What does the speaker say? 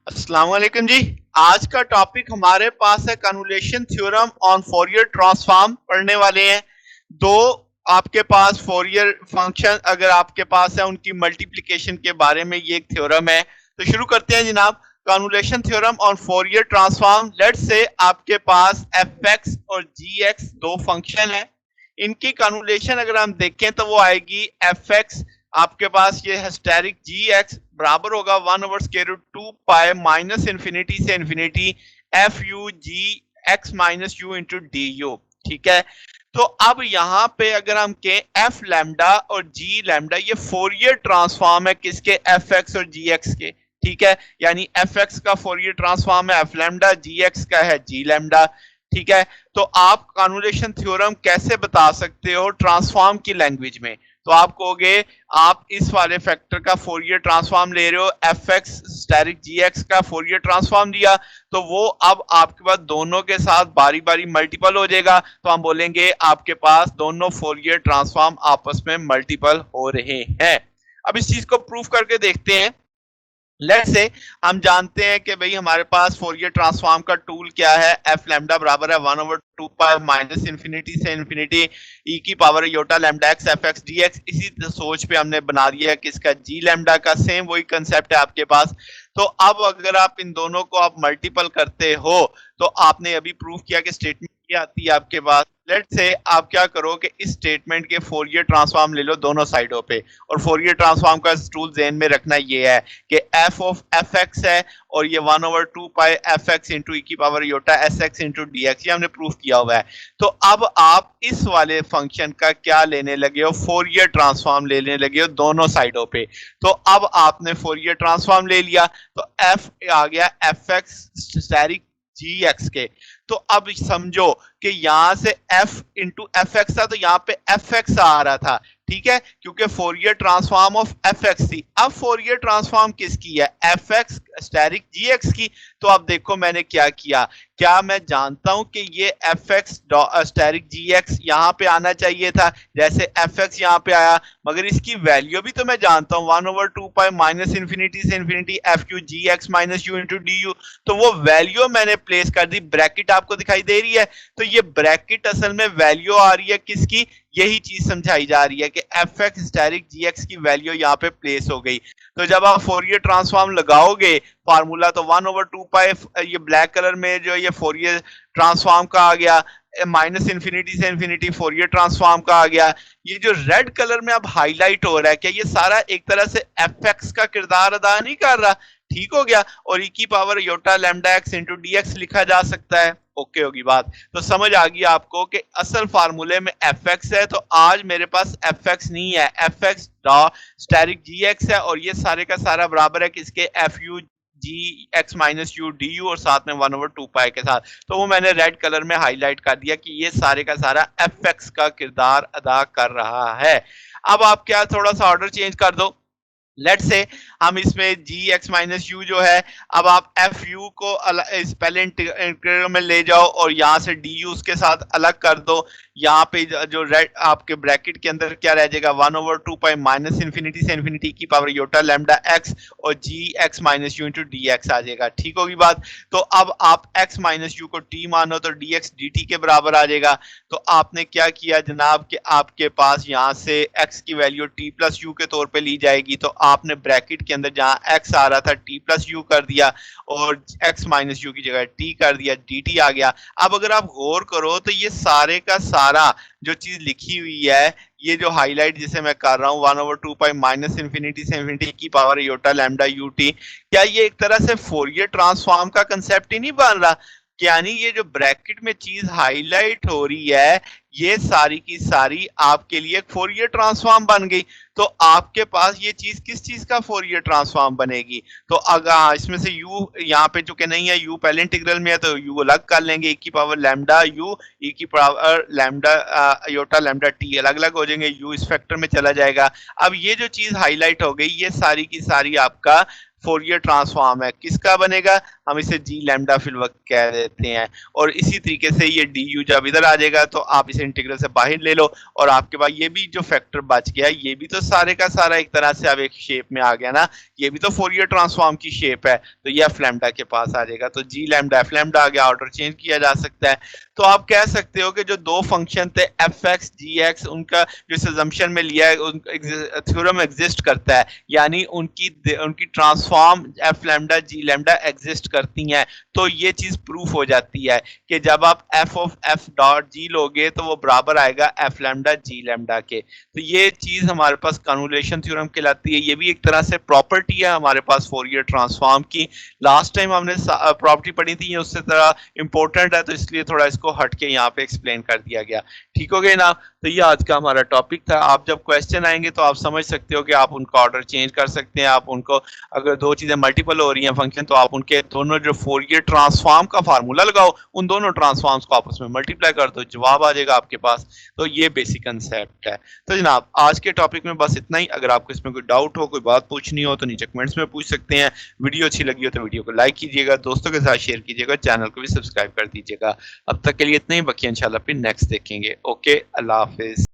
अस्सलाम वालेकुम जी। आज का टॉपिक हमारे पास है convolution theorem on Fourier transform पढ़ने वाले हैं। दो आपके पास फोरियर फंक्शन अगर आपके पास है उनकी मल्टीप्लिकेशन के बारे में ये एक थ्योरम है। तो शुरू करते हैं जनाब। Convolution theorem on Fourier transform. Let's say आपके पास एफ एक्स और जी एक्स दो फंक्शन है। इनकी कन्वोल्यूशन अगर हम देखें तो वो आएगी एफ एक्स, आपके पास ये हिस्टेरिक जी एक्स बराबर होगा 1/√2 पाई माइनस इन्फिनिटी से infinity F u G x minus you into d u. ठीक है, तो अब यहाँ पे अगर हम कहें एफ लैम्डा और जी लैम्डा ये फोरियर ट्रांसफॉर्म है किसके, एफ एक्स और जी एक्स के। ठीक है, यानी एफ एक्स का फोरियर ट्रांसफॉर्म है एफ लैम्डा, जी एक्स का है जी लैम्डा। ठीक है, तो आप कन्वोल्यूशन थ्योरम कैसे बता सकते हो ट्रांसफॉर्म की लैंग्वेज में? तो आप कहोगे आप इस वाले फैक्टर का फोरियर ट्रांसफॉर्म ले रहे हो, F x asterisk G x का फोरियर ट्रांसफॉर्म दिया, तो वो अब आपके पास दोनों के साथ बारी बारी मल्टीपल हो जाएगा। तो हम बोलेंगे आपके पास दोनों फोरियर ट्रांसफॉर्म आपस में मल्टीपल हो रहे हैं। अब इस चीज को प्रूफ करके देखते हैं। लेट्स से हम जानते हैं कि भाई हमारे पास फोरियर ट्रांसफॉर्म का टूल क्या है, एफ लैम्डा बराबर है 1/2 पाई माइनस इन्फिनिटी से इन्फिनिटी ई की power iota lambda x F x d x. इसी सोच पे हमने बना दिया है किसका, जी लैम्डा का। सेम वही कंसेप्ट है आपके पास। तो अब अगर आप इन दोनों को आप मल्टीपल करते हो तो आपने अभी प्रूव किया कि स्टेटमेंट ये आती है आपके पास। लेट्स से आप क्या करो कि इस स्टेटमेंट के फोरियर ट्रांसफॉर्म ले लो दोनों साइडों पे, और फोरियर ट्रांसफॉर्म का टूल ज़हन में रखना ये है कि एफ ऑफ एफ एक्स है और ये 1/2 pi F x into e की power iota s x into D x, ये हमने प्रूफ किया हुआ है। तो अब आप इस वाले फंक्शन का क्या लेने लगे हो, फोरियर ट्रांसफॉर्म लेने लगे हो दोनों साइडों पे। तो अब आपने फोरियर ट्रांसफॉर्म ले लिया, तो एफ आ गया F x asterisk G x के। तो अब समझो कि यहां से एफ इंटू एफ एक्स था तो यहां पे एफ एक्स आ रहा था। ठीक है, क्योंकि Fourier transform of F x थी। अब फोरियर ट्रांसफॉर्म किसकी है, F x asterisk G x की। तो अब देखो मैंने क्या किया, क्या मैं जानता हूं कि ये F x asterisk G x यहां पे आना चाहिए था जैसे एफ एक्स यहां पे आया, मगर इसकी वैल्यू भी तो मैं जानता हूं 1/2 पाई माइनस इन्फिनिटी से infinity F u G x minus you into d u. तो वो वैल्यू मैंने प्लेस कर दी, ब्रैकेट आपको दिखाई दे रही है। तो ये ब्रैकेट असल में वैल्यू आ रही है किसकी, यही चीज समझाई जा रही है कि F x asterisk G x की वैल्यू यहाँ पे प्लेस हो गई। तो जब आप फोरियर ट्रांसफॉर्म लगाओगे फार्मूला, तो 1/2 पाई ये ब्लैक कलर में जो ये फोरियर ट्रांसफॉर्म का आ गया, माइनस इन्फिनिटी से इन्फिनिटी फोरियर ट्रांसफॉर्म का आ गया। ये जो रेड कलर में अब हाईलाइट हो रहा है, क्या ये सारा एक तरह से एफ एक्स का किरदार अदा नहीं कर रहा? ठीक हो गया, और ई की power iota lambda x into D x लिखा जा सकता है। ओके होगी बात, तो समझ आ गई आपको कि असल फार्मूले में एफ एक्स है। तो आज मेरे पास एफ एक्स नहीं है, F x asterisk G x है, और ये सारे का सारा बराबर है किसके, F u G x minus u d u, और साथ में 1/2 पाई के साथ। तो वो मैंने रेड कलर में हाईलाइट कर दिया कि ये सारे का सारा एफ एक्स का किरदार अदा कर रहा है। अब आप क्या थोड़ा सा ऑर्डर चेंज कर दो। लेट से हम इसमें जी एक्स माइनस यू जो है, अब आप एफ यू को इस पहले इंटीग्रल में ले जाओ और यहाँ से डी यू उसके साथ अलग कर दो। यहाँ पे जो रेड आपके ब्रैकेट के अंदर क्या रह जाएगा, 1/2 पाई माइनस इन्फिनिटी से इन्फिनिटी की पावर योटा लैम्डा एक्स और G x minus you into D X आ जाएगा। ठीक होगी बात। तो अब आप एक्स माइनस यू को टी मानो तो डी एक्स डी टी के बराबर आ जाएगा। तो आपने क्या किया जनाब कि आपके पास यहाँ से x की वैल्यू t प्लस यू के तौर पे ली जाएगी, तो आपने ब्रैकेट के अंदर जहाँ x आ रहा था t प्लस यू कर दिया और x माइनस यू की जगह t कर दिया, dt आ गया। अब अगर आप गौर करो तो ये सारे का सारा जो चीज लिखी हुई है, ये जो हाईलाइट जिसे मैं कर रहा हूँ 1/2 पाई माइनस इन्फिनिटी से इन्फिनिटी की power iota lambda u t, क्या ये एक तरह से फोरियर ट्रांसफॉर्म का कंसेप्ट ही नहीं बन रहा? यानी ये जो ब्रैकेट में चीज हाईलाइट हो रही है, ये सारी की सारी आपके लिए एक फोरियर ट्रांसफॉर्म बन गई। तो आपके पास ये चीज किस चीज का फोरियर ट्रांसफॉर्म बनेगी? तो अगर इसमें से u यहाँ पे चूंकि नहीं है, u पहले इंटीग्रल में है तो u अलग कर लेंगे, e की पावर लैम्डा u, e की power lambda iota lambda t अलग अलग हो जाएंगे, u इस फैक्टर में चला जाएगा। अब ये जो चीज हाईलाइट हो गई, ये सारी की सारी आपका फोरियर ट्रांसफॉर्म है, किसका बनेगा, हम इसे जी लैम्डा फिल वक्त कह देते हैं। और इसी तरीके से ये डी यू जब इधर आ जाएगा तो आप इसे इंटीग्रल से बाहर ले लो और आपके पास ये भी जो फैक्टर बच गया, ये भी तो सारे का सारा एक तरह से अब एक शेप में आ गया ना, ये भी तो फोरियर ट्रांसफॉर्म की शेप है, तो ये एफ लैम्डा के पास आ जाएगा। तो जी लैम्डा एफ लैम्डा आ गया, ऑर्डर चेंज किया जा सकता है। तो आप कह सकते हो कि जो दो फंक्शन थे एफ एक्स जी एक्स, उनका जो अजम्पशन में लिया है थ्योरम एग्जिस्ट करता है, यानी उनकी ट्रांसफॉर्म एफ लैम्डा जी लैम्डा एग्जिस्ट करती हैं। तो ये चीज प्रूफ हो जाती है कि जब आप F of F dot G लोगे तो वो बराबर आएगा एफ लैम्डा जी लैम्डा के। तो ये चीज हमारे पास कन्वोल्यूशन थ्योरम कहलाती है। ये भी एक तरह से प्रॉपर्टी है हमारे पास फोरियर ट्रांसफॉर्म की। लास्ट टाइम हमने प्रॉपर्टी पढ़ी थी, ये उससे तरह इंपॉर्टेंट है, तो इसलिए थोड़ा इसको हट के यहाँ पे एक्सप्लेन कर दिया गया। ठीक हो गया ना। तो ये आज का हमारा टॉपिक था। आप जब क्वेश्चन आएंगे तो आप समझ सकते हो कि आप उनका ऑर्डर चेंज कर सकते हैं। आप उनको, अगर दो चीजें मल्टीपल हो रही हैं फंक्शन, तो आप उनके दोनों जो फोरियर ट्रांसफॉर्म का फार्मूला लगाओ, उन दोनों ट्रांसफॉर्म्स को आपस में मल्टीप्लाई कर दो, जवाब आ जाएगा आपके पास। तो ये बेसिक कंसेप्ट है। तो जनाब आज के टॉपिक में बस इतना ही। अगर आपको इसमें कोई डाउट हो, कोई बात पूछनी हो, तो नीचे कमेंट्स में पूछ सकते हैं। वीडियो अच्छी लगी हो तो वीडियो को लाइक कीजिएगा, दोस्तों के साथ शेयर कीजिएगा, चैनल को भी सब्सक्राइब कर दीजिएगा। अब तक के लिए इतना ही, बाकी इंशाल्लाह फिर नेक्स्ट देखेंगे। ओके, अल्लाह हाफिज।